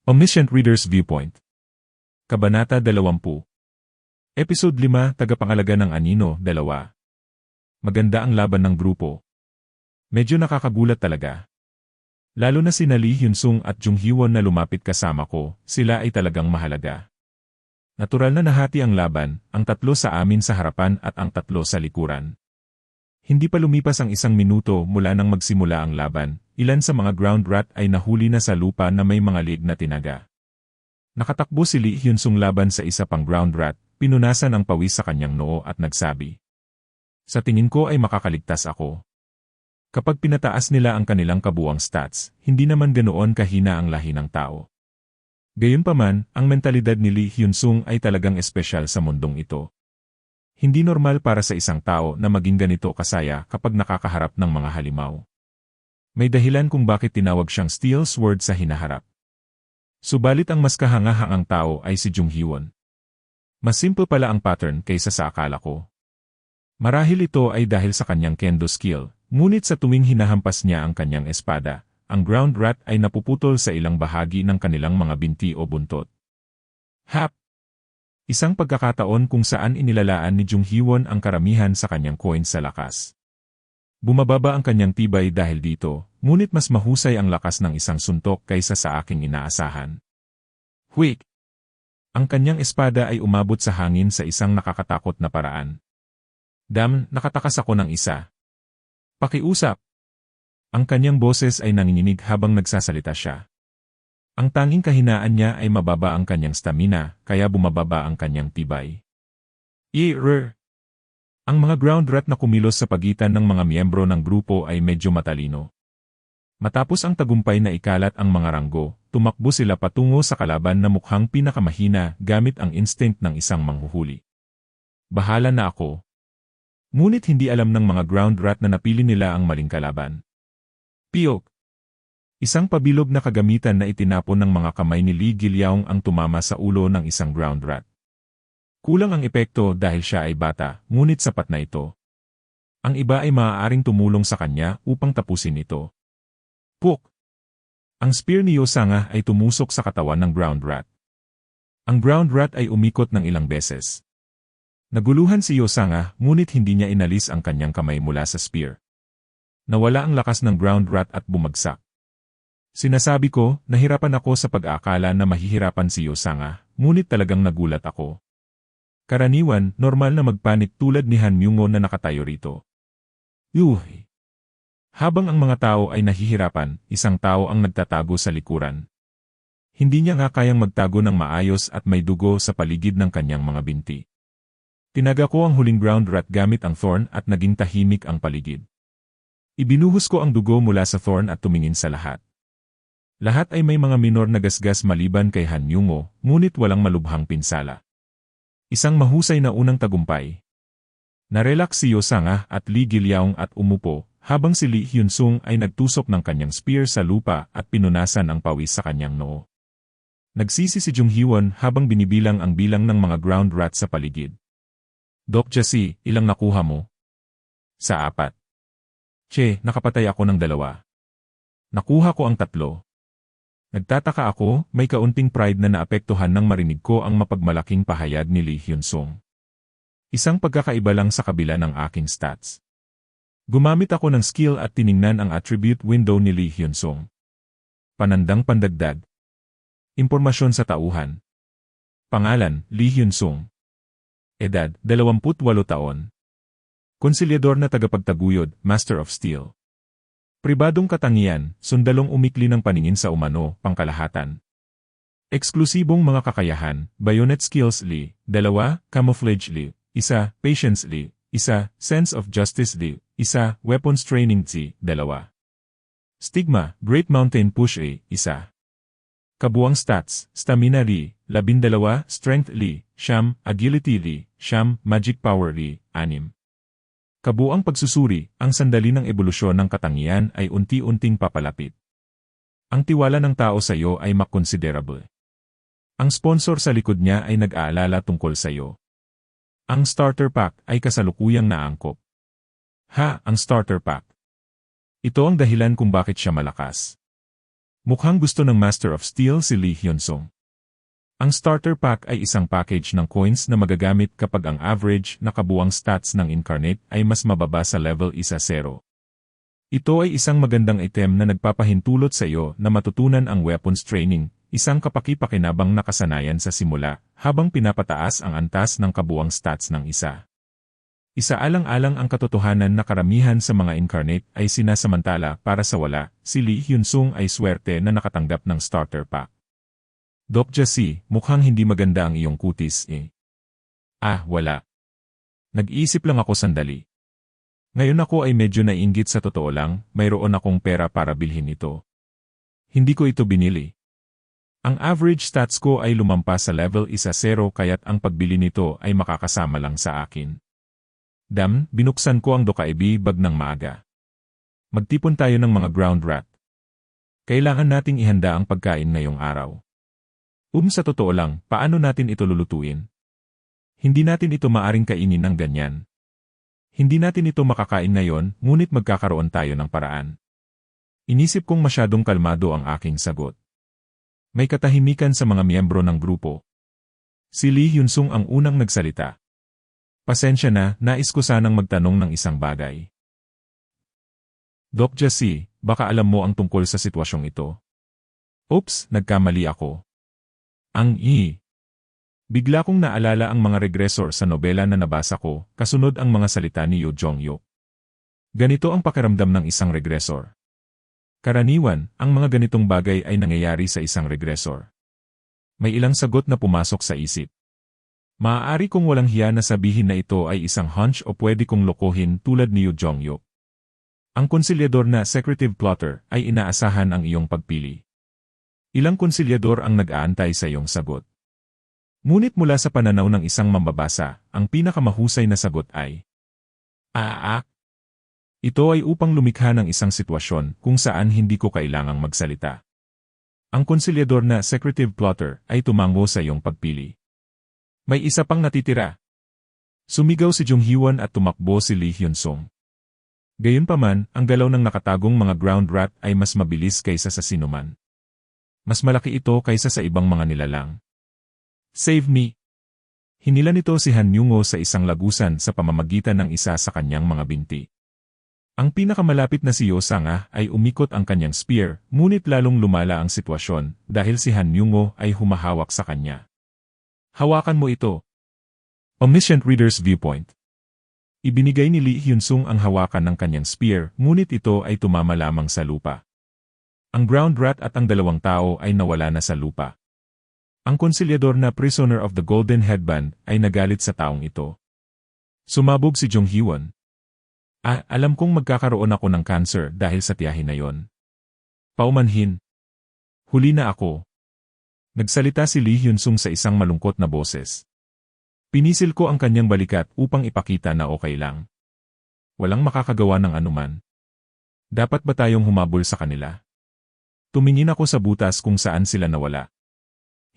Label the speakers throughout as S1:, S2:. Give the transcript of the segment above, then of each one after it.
S1: Omniscient Reader's Viewpoint. Kabanata 20. Episode 5, Tagapangalaga ng Anino, 2. Maganda ang laban ng grupo. Medyo nakakagulat talaga. Lalo na sina Lee Hyun-sung at Jung Hee-won na lumapit kasama ko, sila ay talagang mahalaga. Natural na nahati ang laban, ang 3 sa amin sa harapan at ang 3 sa likuran. Hindi pa lumipas ang 1 minuto mula nang magsimula ang laban, ilan sa mga ground rat ay nahuli na sa lupa na may mga liig na tinaga. Nakatakbo si Lee Hyun-sung laban sa isa pang ground rat, pinunasan ang pawis sa kanyang noo at nagsabi, "Sa tingin ko ay makakaligtas ako." Kapag pinataas nila ang kanilang kabuuang stats, hindi naman ganoon kahina ang lahi ng tao. Gayunpaman, ang mentalidad ni Lee Hyun-sung ay talagang espesyal sa mundong ito. Hindi normal para sa isang tao na maging ganito kasaya kapag nakakaharap ng mga halimaw. May dahilan kung bakit tinawag siyang Steel Sword sa hinaharap. Subalit ang mas kahangahangang tao ay si Jung Hee-won. Mas simple pala ang pattern kaysa sa akala ko. Marahil ito ay dahil sa kanyang kendo skill, ngunit sa tuwing hinahampas niya ang kanyang espada, ang ground rat ay napuputol sa ilang bahagi ng kanilang mga binti o buntot. Hap! Isang pagkakataon kung saan inilalaan ni Jung Hee-won ang karamihan sa kanyang coins sa lakas. Bumababa ang kanyang tibay dahil dito, ngunit mas mahusay ang lakas ng isang suntok kaysa sa aking inaasahan. Huwik! Ang kanyang espada ay umabot sa hangin sa isang nakakatakot na paraan. Nakatakas ako ng isa. Pakiusap! Ang kanyang boses ay nanginginig habang nagsasalita siya. Ang tanging kahinaan niya ay mababa ang kanyang stamina, kaya bumababa ang kanyang tibay. Ang mga ground rat na kumilos sa pagitan ng mga miyembro ng grupo ay medyo matalino. Matapos ang tagumpay na ikalat ang mga ranggo, tumakbo sila patungo sa kalaban na mukhang pinakamahina gamit ang instinct ng isang manghuhuli. Bahala na ako. Ngunit hindi alam ng mga ground rat na napili nila ang maling kalaban. Piyok! Isang pabilog na kagamitan na itinapon ng mga kamay ni Lee Gilyaong ang tumama sa ulo ng isang ground rat. Kulang ang epekto dahil siya ay bata, ngunit sapat na ito. Ang iba ay maaaring tumulong sa kanya upang tapusin ito. Puk! Ang spear ni Yosanga ay tumusok sa katawan ng ground rat. Ang ground rat ay umikot ng ilang beses. Naguluhan si Yosanga, ngunit hindi niya inalis ang kanyang kamay mula sa spear. Nawala ang lakas ng ground rat at bumagsak. Sinasabi ko, nahirapan ako sa pag-aakala na mahihirapan si Yosanga, ngunit talagang nagulat ako. Karaniwan, normal na magpanik tulad ni Han Myung-won na nakatayo rito. Yuh! Habang ang mga tao ay nahihirapan, isang tao ang nagtatago sa likuran. Hindi niya nga kayang magtago ng maayos at may dugo sa paligid ng kanyang mga binti. Tinaga ko ang huling ground rat gamit ang thorn at naging tahimik ang paligid. Ibinuhos ko ang dugo mula sa thorn at tumingin sa lahat. Lahat ay may mga minor na gasgas maliban kay Han Myung-won, ngunit walang malubhang pinsala. Isang mahusay na unang tagumpay. Narelax si Yosanga at Lee Gilyaong at umupo, habang si Lee Hyun-sung ay nagtusok ng kanyang spear sa lupa at pinunasan ang pawis sa kanyang noo. Nagsisi si Jung Hee-won habang binibilang ang bilang ng mga ground rat sa paligid. Doc Jasi, ilang nakuha mo? Sa 4. Che, nakapatay ako ng 2. Nakuha ko ang 3. Nagtataka ako, may kaunting pride na naapektuhan nang marinig ko ang mapagmalaking pahayag ni Lee Hyun-sung. Isang pagkakaiba lang sa kabila ng aking stats. Gumamit ako ng skill at tiningnan ang attribute window ni Lee Hyun-sung. Panandang pandagdag. Impormasyon sa tauhan. Pangalan, Lee Hyun-sung. Edad, 28 taon. Konsilyador na tagapagtaguyod, Master of Steel. Pribadong katangian, sundalong umikli ng paningin sa umano, pangkalahatan. Eksklusibong mga kakayahan, bayonet skills Lee, 2, camouflage Lee, 1, patience Lee, 1, sense of justice Lee, 1, weapons training Zi, 2. Stigma, Great Mountain Push A, 1. Kabuang stats, stamina Lee, 12, strength Lee, 9, agility Lee, 9, magic power Lee, 6. Kabuang pagsusuri, ang sandali ng ebolusyon ng katangian ay unti-unting papalapit. Ang tiwala ng tao sa iyo ay considerable. Ang sponsor sa likod niya ay nag-aalala tungkol sa iyo. Ang starter pack ay kasalukuyang naangkop. Ang starter pack. Ito ang dahilan kung bakit siya malakas. Mukhang gusto ng Master of Steel si Lee Hyun-sung. Ang starter pack ay isang package ng coins na magagamit kapag ang average na kabuuang stats ng Incarnate ay mas mababa sa level 1-0. Ito ay isang magandang item na nagpapahintulot sa iyo na matutunan ang weapons training, isang kapaki-pakinabang na kasanayan sa simula, habang pinapataas ang antas ng kabuuang stats ng isa. Isaalang-alang ang katotohanan na karamihan sa mga Incarnate ay sinasamantala para sa wala, si Lee Hyun-sung ay swerte na nakatanggap ng starter pack. Doc Jasi, mukhang hindi maganda ang iyong kutis eh. Wala. Nag-iisip lang ako sandali. Ngayon ako ay medyo naiinggit sa totoo lang, mayroon akong pera para bilhin ito. Hindi ko ito binili. Ang average stats ko ay lumampas sa level 1-0 kaya't ang pagbili nito ay makakasama lang sa akin. Binuksan ko ang Dokaibi bag ng maaga. Magtipon tayo ng mga ground rat. Kailangan nating ihanda ang pagkain ngayong araw. Sa totoo lang, paano natin ito lulutuin? Hindi natin ito maaring kainin ng ganyan. Hindi natin ito makakain ngayon, ngunit magkakaroon tayo ng paraan. Inisip kong masyadong kalmado ang aking sagot. May katahimikan sa mga miyembro ng grupo. Si Lee Hyun-sung ang unang nagsalita. Pasensya na, nais ko sanang magtanong ng isang bagay. Doc Jasi, baka alam mo ang tungkol sa sitwasyong ito. Oops, nagkamali ako. Bigla kong naalala ang mga regressor sa nobela na nabasa ko, kasunod ang mga salita ni Yoo Jong-hyuk. Ganito ang pakiramdam ng isang regressor. Karaniwan, ang mga ganitong bagay ay nangyayari sa isang regressor. May ilang sagot na pumasok sa isip. Maaari kong walang hiya na sabihin na ito ay isang hunch o pwede kong lokohin tulad ni Yoo Jong-hyuk. Ang konsilyador na secretive plotter ay inaasahan ang iyong pagpili. Ilang konsilyador ang nag-aantay sa iyong sagot. Ngunit mula sa pananaw ng isang mambabasa, ang pinakamahusay na sagot ay Ito ay upang lumikha ng isang sitwasyon kung saan hindi ko kailangang magsalita. Ang konsilyador na secretive plotter ay tumango sa iyong pagpili. May isa pang natitira. Sumigaw si Jung Hee-won at tumakbo si Lee Hyun-sung. Gayunpaman, ang galaw ng nakatagong mga ground rat ay mas mabilis kaysa sa sinuman. Mas malaki ito kaysa sa ibang mga nilalang. Save me! Hinila nito si Han Myung-oh sa isang lagusan sa pamamagitan ng isa sa kanyang mga binti. Ang pinakamalapit na si Yo Sang-ah ay umikot ang kanyang spear, ngunit lalong lumala ang sitwasyon dahil si Han Myung-oh ay humahawak sa kanya. Hawakan mo ito. Omniscient Reader's Viewpoint. Ibinigay ni Lee Hyun-sung ang hawakan ng kanyang spear, ngunit ito ay tumama lamang sa lupa. Ang ground rat at ang dalawang tao ay nawala na sa lupa. Ang konsilyador na Prisoner of the Golden Headband ay nagalit sa taong ito. Sumabog si Jung Hee-won. Alam kong magkakaroon ako ng cancer dahil sa tiyahin na yon. Paumanhin. Huli na ako. Nagsalita si Lee Hyun-sung sa isang malungkot na boses. Pinisil ko ang kanyang balikat upang ipakita na okay lang. Walang makakagawa ng anuman. Dapat ba tayong humabol sa kanila? Tumingin ako sa butas kung saan sila nawala.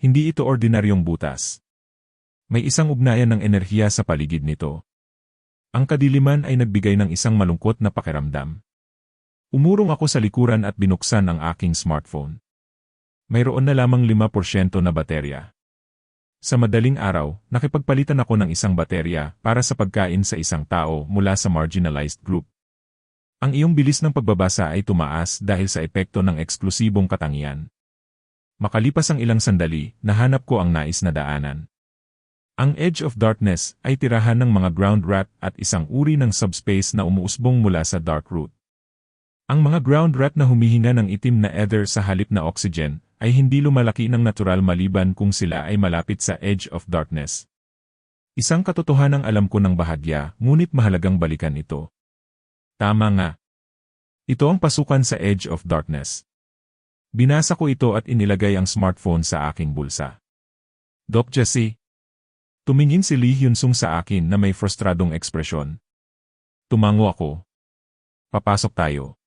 S1: Hindi ito ordinaryong butas. May isang ugnayan ng enerhiya sa paligid nito. Ang kadiliman ay nagbigay ng isang malungkot na pakiramdam. Umurong ako sa likuran at binuksan ang aking smartphone. Mayroon na lamang 5% na baterya. Sa madaling araw, nakipagpalitan ako ng isang baterya para sa pagkain sa isang tao mula sa marginalized group. Ang iyong bilis ng pagbabasa ay tumaas dahil sa epekto ng eksklusibong katangian. Makalipas ang ilang sandali, nahanap ko ang nais na daanan. Ang Edge of Darkness ay tirahan ng mga ground rat at isang uri ng subspace na umuusbong mula sa dark root. Ang mga ground rat na humihinga ng itim na ether sa halip na oxygen ay hindi lumalaki ng natural maliban kung sila ay malapit sa Edge of Darkness. Isang katotohanang alam ko ng bahagya, ngunit mahalagang balikan ito. Tama nga. Ito ang pasukan sa Edge of Darkness. Binasa ko ito at inilagay ang smartphone sa aking bulsa. Doc Jasi. Tumingin si Lee Hyun-sung sa akin na may frustradong ekspresyon. Tumango ako. Papasok tayo.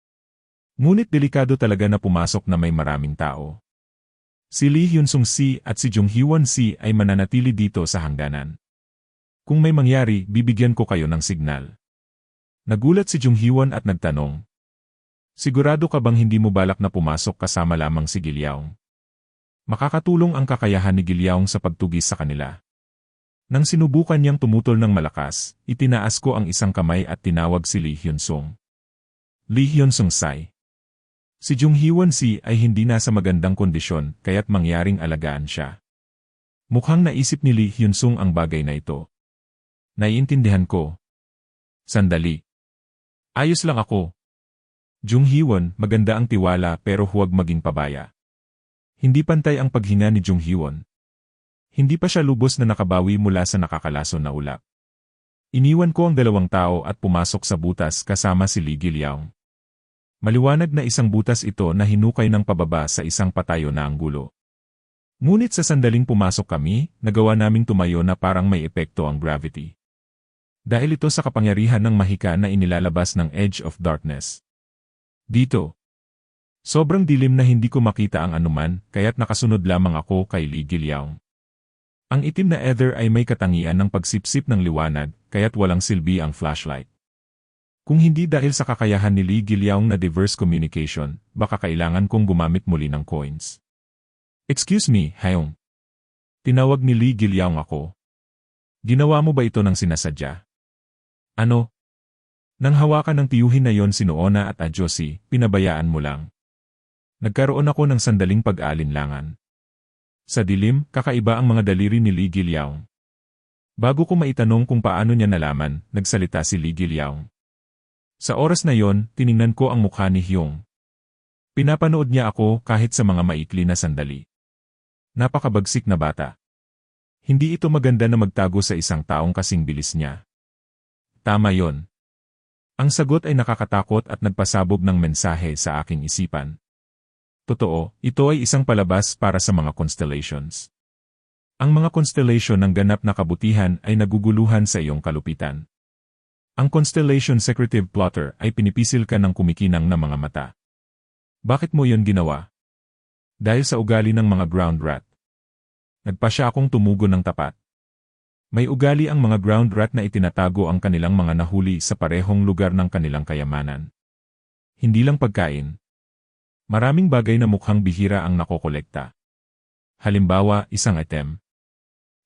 S1: Ngunit delikado talaga na pumasok na may maraming tao. Si Lee Hyun-sung si at si Jung Hee-won si ay mananatili dito sa hangganan. Kung may mangyari, bibigyan ko kayo ng signal. Nagulat si Jung Hee-won at nagtanong. Sigurado ka bang hindi mo balak na pumasok kasama lamang si Gilyaong? Makakatulong ang kakayahan ni Gilyaong sa pagtugis sa kanila. Nang sinubukan niyang tumutol ng malakas, itinaas ko ang isang kamay at tinawag si Lee Hyun-sung. Lee Hyun-sung Sai. Si Jung Hee-won-si ay hindi nasa magandang kondisyon kaya't mangyaring alagaan siya. Mukhang naisip ni Lee Hyun-sung ang bagay na ito. Naiintindihan ko. Sandali. Ayos lang ako. Jung Hee-won, maganda ang tiwala pero huwag maging pabaya. Hindi pantay ang paghinga ni Jung Hee-won. Hindi pa siya lubos na nakabawi mula sa nakakalason na ulap. Iniwan ko ang dalawang tao at pumasok sa butas kasama si Lee Gilyaong. Maliwanag na isang butas ito na hinukay ng pababa sa isang patayo na anggulo. Ngunit sa sandaling pumasok kami, nagawa naming tumayo na parang may epekto ang gravity. Dahil ito sa kapangyarihan ng mahika na inilalabas ng Edge of Darkness. Dito. Sobrang dilim na hindi ko makita ang anuman, kaya't nakasunod lamang ako kay Lee Gilyaong. Ang itim na ether ay may katangian ng pagsipsip ng liwanag, kaya't walang silbi ang flashlight. Kung hindi dahil sa kakayahan ni Lee Gilyaong na diverse communication, baka kailangan kong gumamit muli ng coins. Excuse me, Hyung. Tinawag ni Lee Gilyaong ako. Ginawa mo ba ito ng sinasadya? Ano? Nang hawakan ng tiyuhin na yon si Noona at Adjosi, pinabayaan mo lang. Nagkaroon ako ng sandaling pag-aalinlangan. Sa dilim, kakaiba ang mga daliri ni Lee Gilyaong. Bago ko maitanong kung paano niya nalaman, nagsalita si Lee Gilyaong. Sa oras na yon, tiningnan ko ang mukha ni Hyung. Pinapanood niya ako kahit sa mga maikli na sandali. Napakabagsik na bata. Hindi ito maganda na magtago sa isang taong kasing bilis niya. Tama yon. Ang sagot ay nakakatakot at nagpasabog ng mensahe sa aking isipan. Totoo, ito ay isang palabas para sa mga constellations. Ang mga constellation ng ganap na kabutihan ay naguguluhan sa iyong kalupitan. Ang constellation secretive plotter ay pinipisil ka ng kumikinang na mga mata. Bakit mo yon ginawa? Dahil sa ugali ng mga ground rat. Nagpa siya akong tumugo ng tapat. May ugali ang mga ground rat na itinatago ang kanilang mga nahuli sa parehong lugar ng kanilang kayamanan. Hindi lang pagkain. Maraming bagay na mukhang bihira ang nakokolekta. Halimbawa, isang item.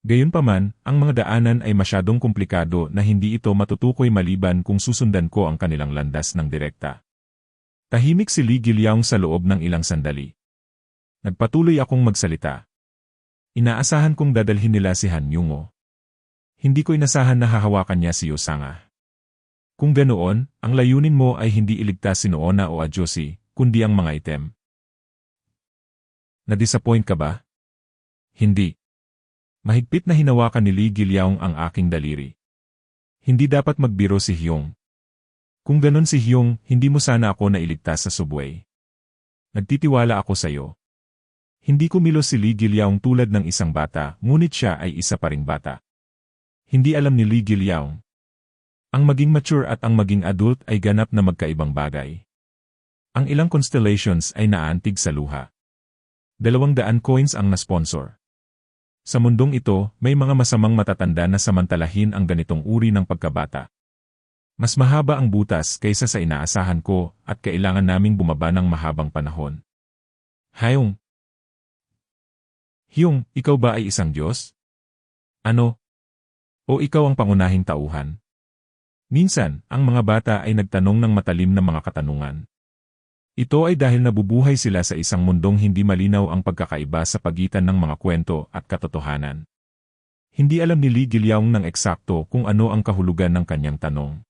S1: Gayunpaman, ang mga daanan ay masyadong komplikado na hindi ito matutukoy maliban kung susundan ko ang kanilang landas ng direkta. Tahimik si Lee Gilyaong sa loob ng ilang sandali. Nagpatuloy akong magsalita. Inaasahan kong dadalhin nila si Han Yungo. Hindi ko inasahan na hahawakan niya si Yosanga. Kung ganoon, ang layunin mo ay hindi iligtas si Noona o Adjosi, kundi ang mga item. Na-disappoint ka ba? Hindi. Mahigpit na hinawakan ni Lee Gilyaong ang aking daliri. Hindi dapat magbiro si Hyung. Kung ganon si Hyung, hindi mo sana ako nailigtas sa subway. Nagtitiwala ako sa iyo. Hindi kumilos si Lee Gilyaong tulad ng isang bata, ngunit siya ay isa pa ring bata. Hindi alam ni Lee Gilyaong. Ang maging mature at ang maging adult ay ganap na magkaibang bagay. Ang ilang constellations ay naantig sa luha. 200 coins ang nasponsor. Sa mundong ito, may mga masamang matatanda na samantalahin ang ganitong uri ng pagkabata. Mas mahaba ang butas kaysa sa inaasahan ko at kailangan naming bumaba ng mahabang panahon. Hyung. Hyung, ikaw ba ay isang Diyos? Ano? O ikaw ang pangunahing tauhan? Minsan, ang mga bata ay nagtanong ng matalim na mga katanungan. Ito ay dahil nabubuhay sila sa isang mundong hindi malinaw ang pagkakaiba sa pagitan ng mga kwento at katotohanan. Hindi alam ni Lee Gilyaong ng eksakto kung ano ang kahulugan ng kanyang tanong.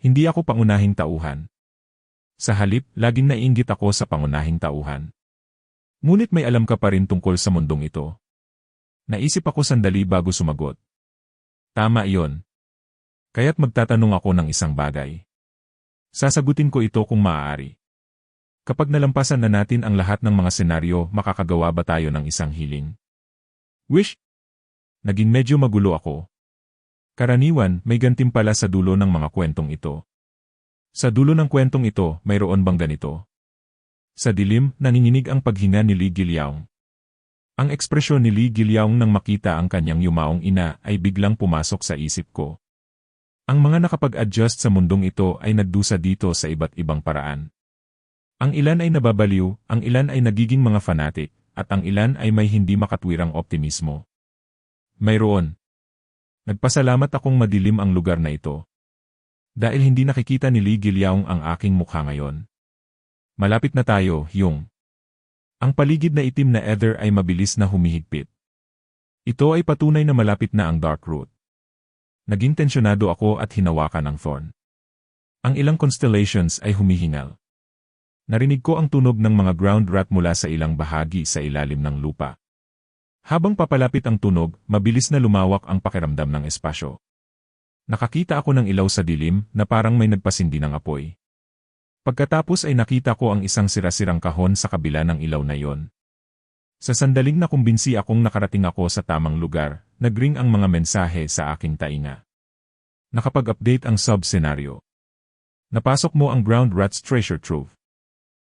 S1: Hindi ako pangunahing tauhan. Sa halip, laging naiinggit ako sa pangunahing tauhan. Ngunit may alam ka pa rin tungkol sa mundong ito. Naisip ako sandali bago sumagot. Tama iyon. Kaya't magtatanong ako ng isang bagay. Sasagutin ko ito kung maaari. Kapag nalampasan na natin ang lahat ng mga senaryo, makakagawa ba tayo ng isang hiling? Wish? Naging medyo magulo ako. Karaniwan, may gantimpala sa dulo ng mga kwentong ito. Sa dulo ng kwentong ito, mayroon bang ganito? Sa dilim, nanginginig ang paghinga ni Lee Gilyaong. Ang ekspresyon ni Lee Gilyaong nang makita ang kanyang yumaong ina ay biglang pumasok sa isip ko. Ang mga nakapag-adjust sa mundong ito ay nagdusa dito sa iba't ibang paraan. Ang ilan ay nababaliw, ang ilan ay nagiging mga fanatic, at ang ilan ay may hindi makatwirang optimismo. Mayroon. Nagpasalamat akong madilim ang lugar na ito. Dahil hindi nakikita ni Lee Gilyaong ang aking mukha ngayon. Malapit na tayo, Yung. Ang paligid na itim na ether ay mabilis na humihigpit. Ito ay patunay na malapit na ang dark root. Naging tensyonado ako at hinawakan ang thorn. Ang ilang constellations ay humihingal. Narinig ko ang tunog ng mga ground rat mula sa ilang bahagi sa ilalim ng lupa. Habang papalapit ang tunog, mabilis na lumawak ang pakiramdam ng espasyo. Nakakita ako ng ilaw sa dilim na parang may nagpasindi ng apoy. Pagkatapos ay nakita ko ang isang sirasirang kahon sa kabila ng ilaw na iyon. Sa sandaling nakumbinsi akong nakarating ako sa tamang lugar, nagring ang mga mensahe sa aking tainga. Nakapag-update ang sub-senaryo. Napasok mo ang Ground Rat's treasure trove.